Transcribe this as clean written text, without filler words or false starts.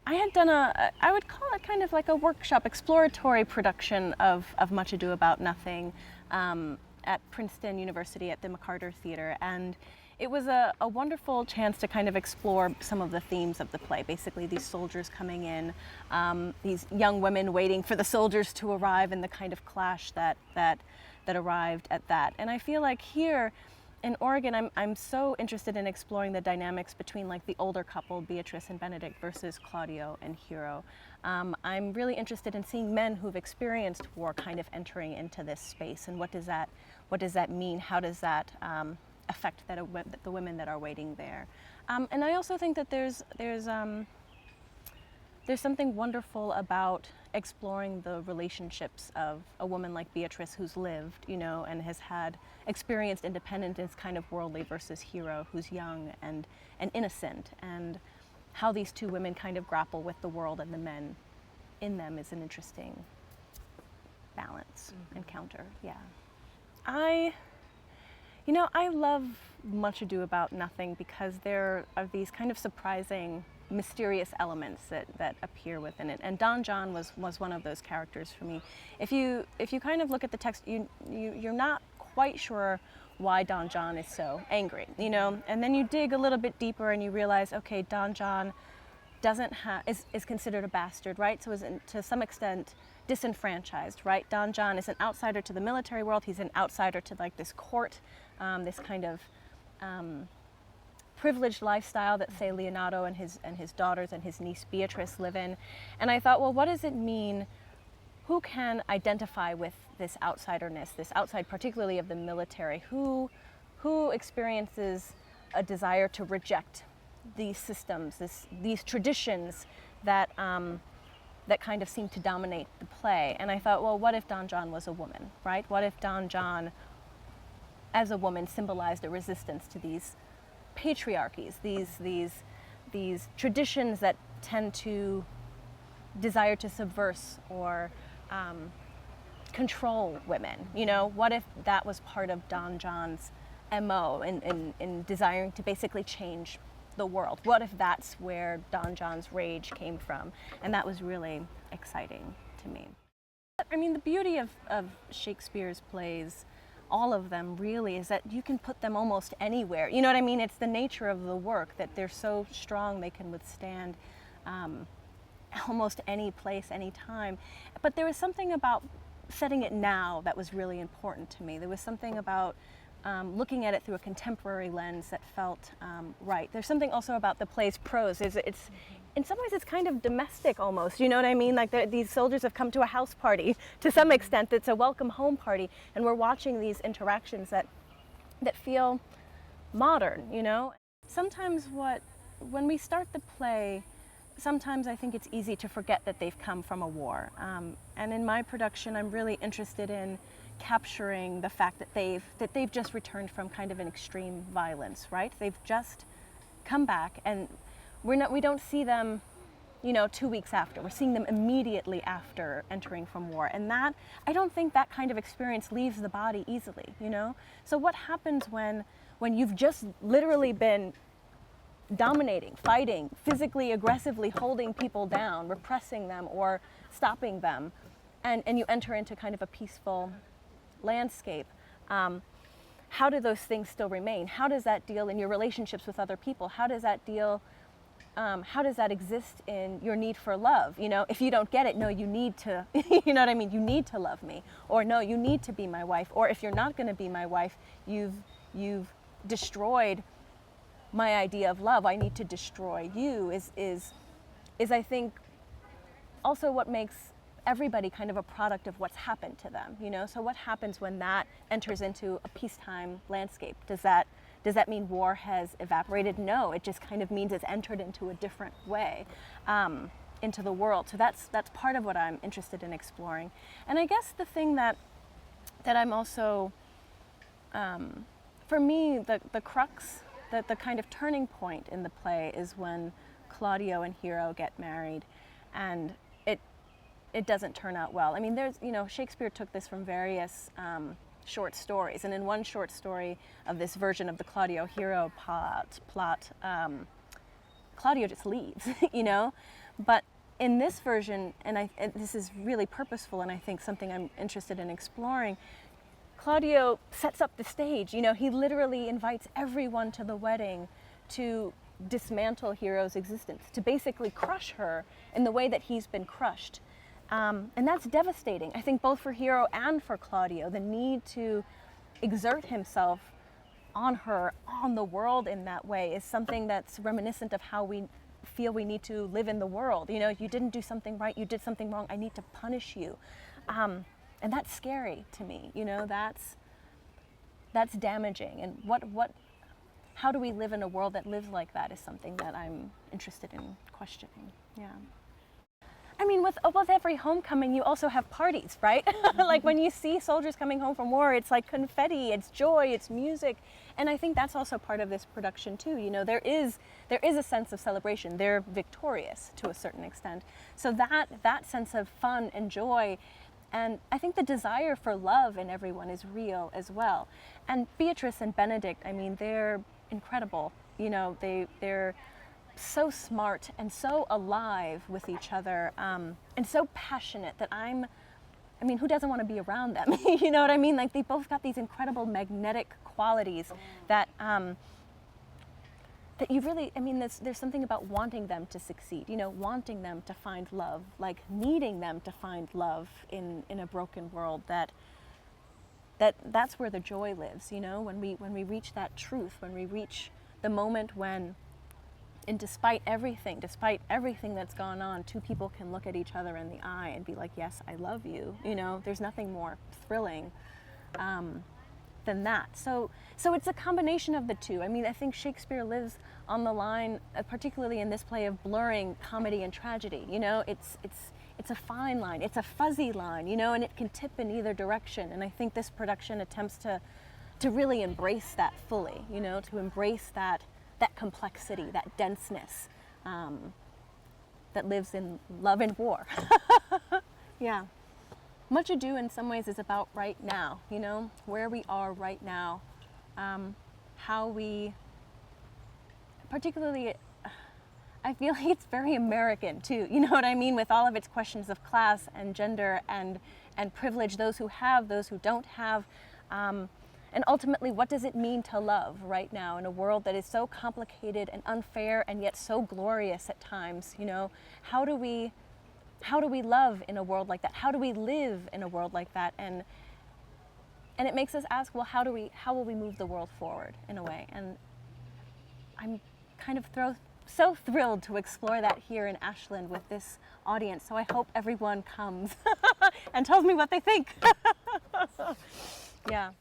I had done I would call it kind of like a workshop, exploratory production of Much Ado About Nothing at Princeton University at the McCarter Theater. And it was a wonderful chance to kind of explore some of the themes of the play. Basically, these soldiers coming in, these young women waiting for the soldiers to arrive, and the kind of clash that arrived at that. And I feel like here in Oregon, I'm so interested in exploring the dynamics between like the older couple, Beatrice and Benedict, versus Claudio and Hero. I'm really interested in seeing men who've experienced war kind of entering into this space, and what does that mean? How does that affect the women that are waiting there? And I also think that there's something wonderful about exploring the relationships of a woman like Beatrice, who's lived, and has had experienced independence kind of worldly, versus Hero, who's young and innocent, and how these two women kind of grapple with the world and the men in them is an interesting balance encounter. Yeah. I love Much Ado About Nothing because there are these kind of surprising, mysterious elements that appear within it, and Don John was one of those characters for me. If you kind of look at the text, you're not quite sure why Don John is so angry, and then you dig a little bit deeper and you realize, okay, Don John is considered a bastard, right? So is to some extent disenfranchised, right? Don John is an outsider to the military world. He's an outsider to like this court, this kind of privileged lifestyle that, say, Leonardo and his daughters and his niece Beatrice live in. And I thought, well, what does it mean? Who can identify with this outsiderness, this outside, particularly of the military? Who experiences a desire to reject these systems, these traditions that kind of seem to dominate the play? And I thought, well, what if Don John was a woman, right? What if Don John, as a woman, symbolized a resistance to these patriarchies, these traditions that tend to desire to subvert or control women? What if that was part of Don John's MO in desiring to basically change the world? What if that's where Don John's rage came from? And that was really exciting to me. I mean, the beauty of Shakespeare's plays, all of them really, is that you can put them almost anywhere. You know what I mean? It's the nature of the work that they're so strong they can withstand almost any place, any time. But there was something about setting it now that was really important to me. There was something about looking at it through a contemporary lens that felt right. There's something also about the play's prose. It's in some ways it's kind of domestic almost, you know what I mean? Like these soldiers have come to a house party to some extent. It's a welcome home party, and we're watching these interactions that feel modern, Sometimes when we start the play, sometimes I think it's easy to forget that they've come from a war. And in my production, I'm really interested in capturing the fact that they've just returned from kind of an extreme violence, right? They've just come back, and we don't see them 2 weeks after. We're seeing them immediately after entering from war, and that, I don't think that kind of experience leaves the body easily, So what happens when you've just literally been dominating, fighting, physically, aggressively holding people down, repressing them or stopping them, and you enter into kind of a peaceful landscape? How do those things still remain? How does that deal in your relationships with other people? How does that deal, how does that exist in your need for love? If you don't get it, no, you need to, you know what I mean? You need to love me, or no, you need to be my wife, or if you're not going to be my wife, you've destroyed my idea of love. I need to destroy you. Is I think also what makes everybody kind of a product of what's happened to them, So what happens when that enters into a peacetime landscape? Does that mean war has evaporated? No, it just kind of means it's entered into a different way into the world. So that's part of what I'm interested in exploring. And I guess the thing that I'm also, for me, the crux, the kind of turning point in the play is when Claudio and Hero get married, and it doesn't turn out well. I mean, Shakespeare took this from various short stories, and in one short story of this version of the Claudio Hero plot, Claudio just leaves, But in this version, and this is really purposeful and I think something I'm interested in exploring, Claudio sets up the stage. You know, he literally invites everyone to the wedding to dismantle Hero's existence, to basically crush her in the way that he's been crushed. And that's devastating, I think, both for Hero and for Claudio. The need to exert himself on her, on the world in that way is something that's reminiscent of how we feel we need to live in the world. You know, you didn't do something right, you did something wrong, I need to punish you. And that's scary to me, you know, that's damaging. And how do we live in a world that lives like that is something that I'm interested in questioning. Yeah. I mean, with every homecoming, you also have parties, right? Like when you see soldiers coming home from war, it's like confetti, it's joy, it's music. And I think that's also part of this production too. You know, there is a sense of celebration. They're victorious to a certain extent. So that sense of fun and joy, and I think the desire for love in everyone is real as well. And Beatrice and Benedict, I mean, they're incredible. You know, they're so smart and so alive with each other, and so passionate that I mean, who doesn't want to be around them? You know what I mean? Like, they both got these incredible magnetic qualities that that you really, I mean, there's something about wanting them to succeed, you know, wanting them to find love, like needing them to find love in a broken world. That's where the joy lives, you know, when we reach that truth, when we reach the moment when, and despite everything that's gone on, two people can look at each other in the eye and be like, yes, I love you. You know, there's nothing more thrilling than that. So it's a combination of the two. I mean, I think Shakespeare lives on the line, particularly in this play, of blurring comedy and tragedy. You know, it's a fine line, it's a fuzzy line, you know, and it can tip in either direction. And I think this production attempts to really embrace that fully, you know, to embrace that complexity, that denseness that lives in love and war. Yeah. Much Ado in some ways is about right now, you know, where we are right now, how we, particularly, I feel like it's very American too, you know what I mean, with all of its questions of class and gender and privilege, those who have, those who don't have, and ultimately, what does it mean to love right now in a world that is so complicated and unfair and yet so glorious at times? You know, how do we love in a world like that? How do we live in a world like that? And it makes us ask, well, how will we move the world forward in a way? And I'm kind of so thrilled to explore that here in Ashland with this audience. So I hope everyone comes and tells me what they think. Yeah.